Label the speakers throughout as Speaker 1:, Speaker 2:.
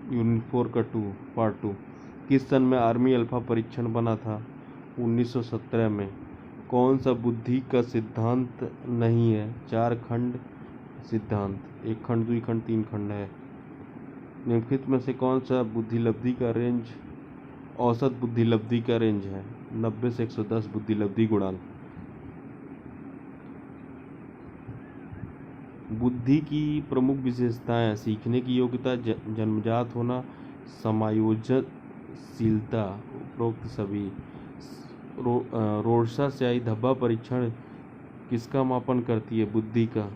Speaker 1: Unit 4 का part 2। किस सन में आर्मी अल्फा परीक्षण बना था? 1917 में। कौन सा बुद्धि का सिद्धांत नहीं है? 4 खंड सिद्धांत, 1 खंड 2 खंड 3 खंड है। निम्नलिखित में से कौन सा बुद्धिलब्धि का रेंज औसत बुद्धिलब्धि का रेंज है? 90 से 110 बुद्धिलब्धि गुणांक। बुद्धि की प्रमुख विशेषताएं: सीखने की योग्यता, जन्मजात होना, समायोजनशीलता। उपरोक्त सभी। रोरसा स्याही धब्बा परीक्षण किसका मापन करती है? बुद्धि का।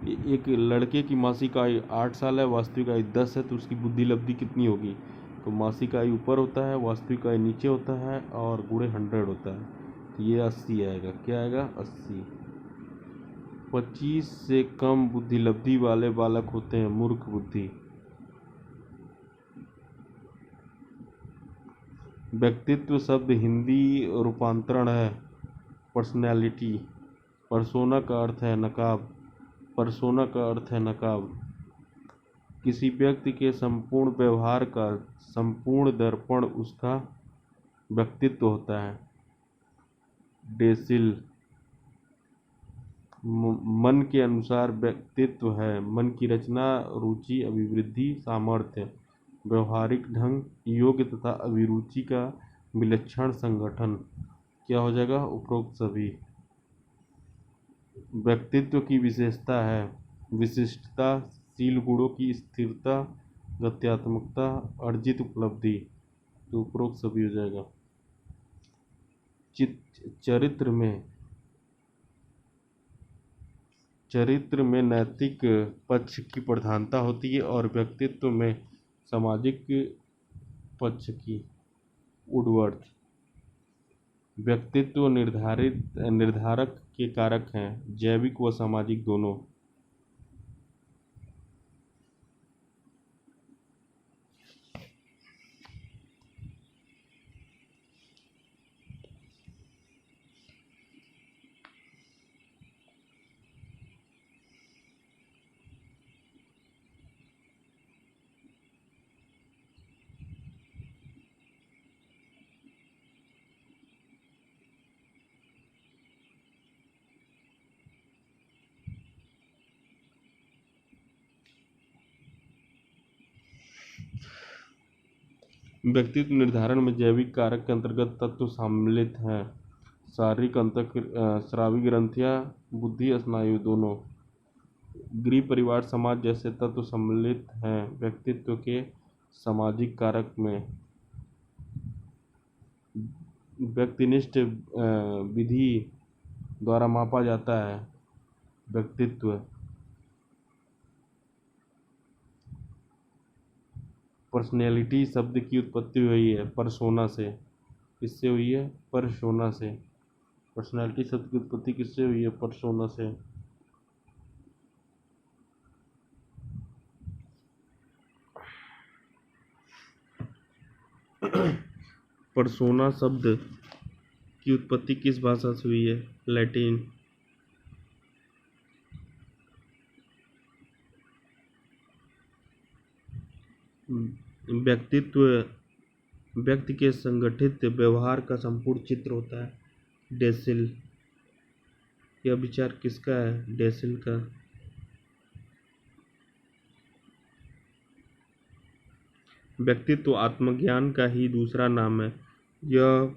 Speaker 1: एक लड़के की मासिक आयु 8 साल है, वास्तविक आयु 10 है, तो उसकी बुद्धिलब्धि कितनी होगी? तो मासिक आयु ऊपर होता है, वास्तविक आयु नीचे होता है और गुणे 100 होता है, तो ये 80 आएगा। क्या आएगा? 80। 25 से कम बुद्धिलब्धि वाले बालक होते हैं मूर्ख बुद्धि। व्यक्तित्व शब्द हिंदी रूपांतरण है पर्सनैलिटी। परसोना का अर्थ है नकाब। परसोना का अर्थ है नकाब। किसी व्यक्ति के संपूर्ण व्यवहार का संपूर्ण दर्पण उसका व्यक्तित्व होता है। डेसिल। मन के अनुसार व्यक्तित्व है मन की रचना, रुचि, अभिवृद्धि, सामर्थ्य, व्यवहारिक ढंग, योग्य तथा अभिरुचि का विलक्षण संगठन। क्या हो जाएगा? उपरोक्त सभी। व्यक्तित्व की विशेषता है विशिष्टता, शील गुणों की स्थिरता, गत्यात्मकता, अर्जित उपलब्धि, तो उपरोक्त सभी हो जाएगा। चरित्र में नैतिक पक्ष की प्रधानता होती है और व्यक्तित्व में सामाजिक पक्ष की। वुडवर्थ। व्यक्तित्व निर्धारक के कारक हैं, जैविक व सामाजिक दोनों। व्यक्तित्व निर्धारण में जैविक कारक के अंतर्गत तत्व सम्मिलित हैं: शारीरिक, स्रावी ग्रंथियां, बुद्धि, स्नायु दोनों। गृह, परिवार, समाज जैसे तत्व सम्मिलित हैं व्यक्तित्व के सामाजिक कारक में। व्यक्तिनिष्ठ विधि द्वारा मापा जाता है व्यक्तित्व। पर्सनैलिटी शब्द की उत्पत्ति हुई है परसोना से। किससे हुई है? परसोना से। पर्सनैलिटी शब्द की उत्पत्ति किससे हुई है? परसोना से। परसोना शब्द की उत्पत्ति किस भाषा से हुई है? लैटिन। व्यक्तित्व व्यक्ति के संगठित व्यवहार का संपूर्ण चित्र होता है। डेसिल। यह विचार किसका है? डेसिल का। व्यक्तित्व आत्मज्ञान का ही दूसरा नाम है। यह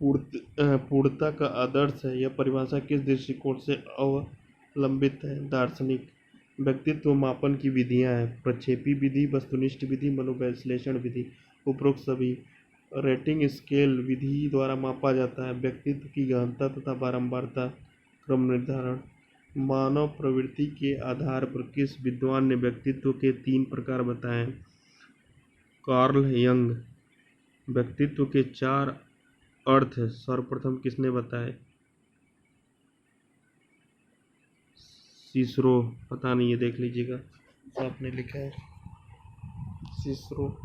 Speaker 1: पूर्णता का आदर्श है। यह परिभाषा किस दृष्टिकोण से अवलंबित है? दार्शनिक। व्यक्तित्व मापन की विधियां हैं: प्रक्षेपी विधि, वस्तुनिष्ठ विधि, मनोविश्लेषण विधि। उपरोक्त सभी। रेटिंग स्केल विधि द्वारा मापा जाता है व्यक्तित्व की गहनता तथा बारंबारता। क्रम निर्धारण। मानव प्रवृत्ति के आधार पर किस विद्वान ने व्यक्तित्व के 3 प्रकार बताए? Carl Jung. व्यक्तित्व के 4 अर्थ सर्वप्रथम किसने बताए? सिसरो। पता नहीं, ये देख लीजिएगा, आपने लिखा है सिसरो।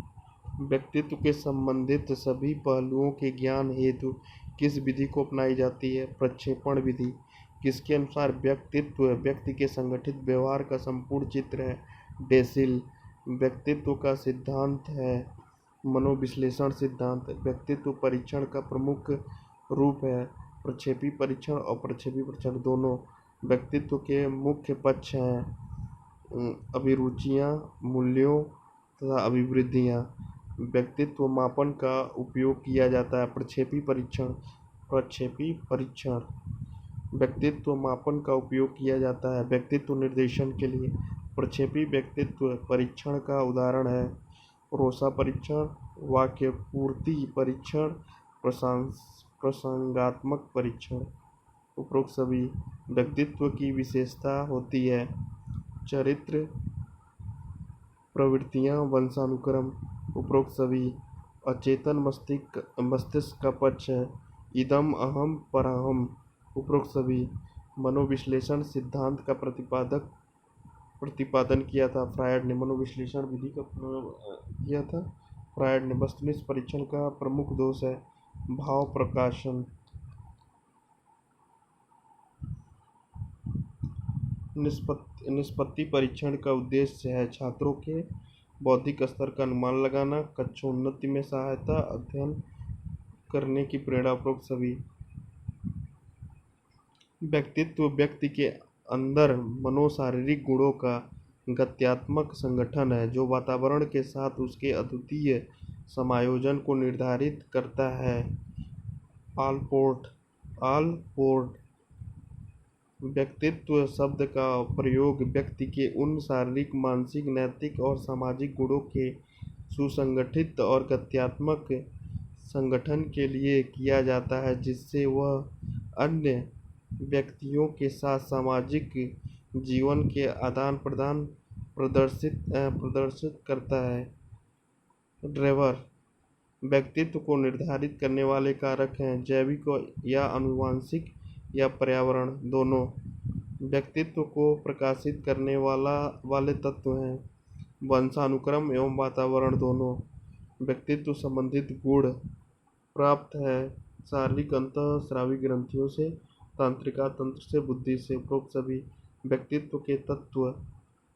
Speaker 1: व्यक्तित्व के संबंधित सभी पहलुओं के ज्ञान हेतु किस विधि को अपनाई जाती है? प्रक्षेपण विधि। किसके अनुसार व्यक्तित्व व्यक्ति के संगठित व्यवहार का संपूर्ण चित्र है। डेसिल। व्यक्तित्व का सिद्धांत है मनोविश्लेषण सिद्धांत। व्यक्तित्व परीक्षण का प्रमुख रूप है प्रक्षेपी परीक्षण और प्रक्षेपी परीक्षण दोनों। व्यक्तित्व के मुख्य पक्ष हैं अभिरुचियां, मूल्यों तथा अभिवृद्धियां। व्यक्तित्व मापन का उपयोग किया जाता है प्रक्षेपी परीक्षण। प्रक्षेपी परीक्षण व्यक्तित्व मापन का उपयोग किया जाता है व्यक्तित्व निर्देशन के लिए। प्रक्षेपी व्यक्तित्व परीक्षण का उदाहरण है रोसा परीक्षण, वाक्य पूर्ति परीक्षण, प्रसंगात्मक परीक्षण। उपरोक्त सभी व्यक्तित्व की विशेषता होती है चरित्र, प्रवृत्तियां, वंशानुक्रम। उपरोक्त सभी अचेतन मस्तिष्क का पक्ष है इदम अहम पराहम। उपरोक्त सभी मनोविश्लेषण सिद्धांत का प्रतिपादन किया था फ्रायड ने। मनोविश्लेषण विधि का किया था फ्रायड ने। वस्तुनिष्ठ परीक्षण का प्रमुख दोष है भाव प्रकाशन। निष्पत्ति परीक्षण का उद्देश्य है छात्रों के बौद्धिक स्तर का अनुमान लगाना, कक्षोन्नति में सहायता, अध्ययन करने की प्रेरणा। उपरोक्त सभी व्यक्तित्व व्यक्ति के अंदर मनोशारीरिक गुणों का गत्यात्मक संगठन है जो वातावरण के साथ उसके अद्वितीय समायोजन को निर्धारित करता है। आलपोर्ट व्यक्तित्व शब्द का प्रयोग व्यक्ति के उन शारीरिक, मानसिक, नैतिक और सामाजिक गुणों के सुसंगठित और गत्यात्मक संगठन के लिए किया जाता है जिससे वह अन्य व्यक्तियों के साथ सामाजिक जीवन के आदान प्रदान प्रदर्शित करता है। ड्राइवर व्यक्तित्व को निर्धारित करने वाले कारक हैं जैविक या आनुवंशिक या पर्यावरण दोनों। व्यक्तित्व को प्रकाशित करने वाले तत्व हैं वंशानुक्रम एवं वातावरण दोनों। व्यक्तित्व संबंधित गुण प्राप्त है शारीरिक अंतःस्रावी ग्रंथियों से, तंत्रिका तंत्र से, बुद्धि से। उपरोक्त सभी व्यक्तित्व के तत्व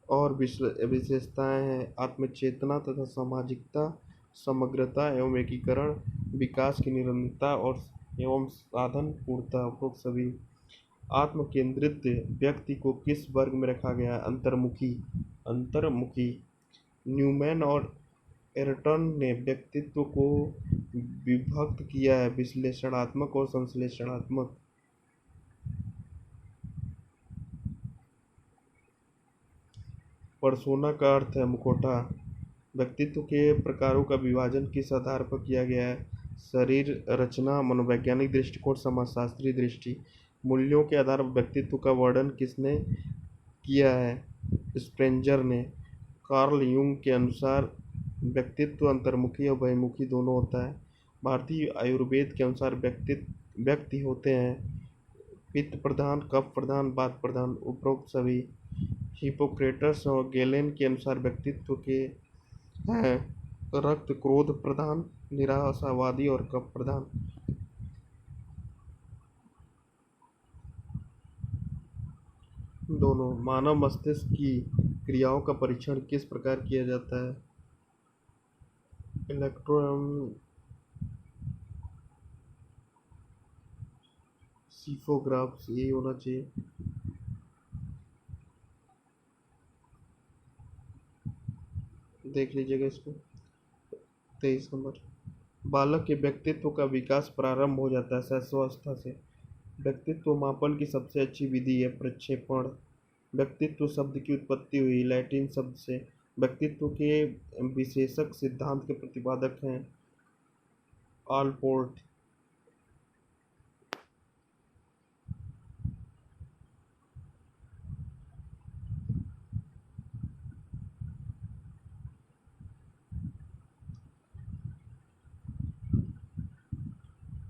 Speaker 1: और विशेषताएं हैं आत्मचेतना तथा सामाजिकता, समग्रता एवं एकीकरण, विकास की निरंतरता और एवं साधन पूर्णता। उपरोक्त सभी आत्म केंद्रित व्यक्ति को किस वर्ग में रखा गया है अंतर्मुखी। न्यूमैन और एर्टन ने व्यक्तित्व को विभक्त किया है विश्लेषणात्मक और संश्लेषणात्मक। पर्सोना का अर्थ है मुखौटा। व्यक्तित्व के प्रकारों का विभाजन किस आधार पर किया गया है शरीर रचना, मनोवैज्ञानिक दृष्टिकोण, समाजशास्त्रीय दृष्टि। मूल्यों के आधार पर व्यक्तित्व का वर्णन किसने किया है स्प्रेंजर ने। कार्ल यूंग के अनुसार व्यक्तित्व अंतर्मुखी और बहिर्मुखी दोनों होता है। भारतीय आयुर्वेद के अनुसार व्यक्ति होते हैं पित्त प्रधान, कफ प्रधान, वात प्रधान। उपरोक्त सभी हिपोक्रेटस और गैलेन के अनुसार व्यक्तित्व के हैं रक्त क्रोध प्रधान, निराशावादी और कफ प्रधान। दोनों। मानव मस्तिष्क की क्रियाओं का परीक्षण किस प्रकार किया जाता है इलेक्ट्रोएन्सेफलोग्राफ यही होना चाहिए। देख लीजिएगा इसको। 23 नंबर बालक के व्यक्तित्व का विकास प्रारंभ हो जाता है शैशवावस्था से। व्यक्तित्व मापन की सबसे अच्छी विधि है प्रक्षेपण। व्यक्तित्व शब्द की उत्पत्ति हुई लैटिन शब्द से। व्यक्तित्व के विशेषक सिद्धांत के प्रतिपादक हैं आलपोर्ट।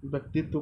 Speaker 1: व्यक्तित्व